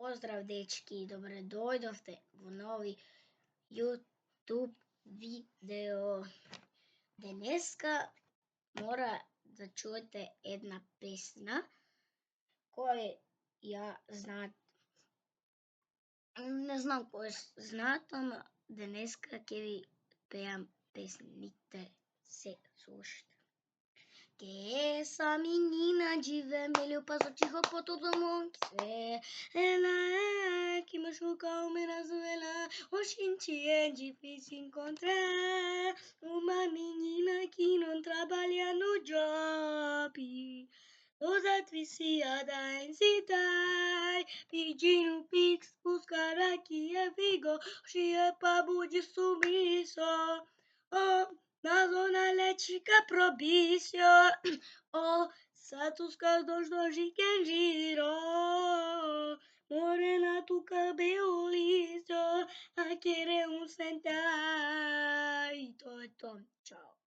Поздрав, дечки, добре дојдовте во нови YouTube видео. Денеска мора да чуете една песна која ја знаат. Не знам кој знаат, ама денеска ќе ви пеам песните, се слушате. Che essa menina de vermelho passou de roupa todo mundo quiser. Ela é que machuca o Venezuela. Oxente, é difícil encontrar uma menina que não trabalha no job. Toda viciada em cidade, pedindo pix, buscar aqui é Vigo. Hoje é pabo de sumiço. Oh, na zona elétrica propício, oh, Santos Cardos do Giro, morena tu cabelo liso, a querer sentar. Tchau.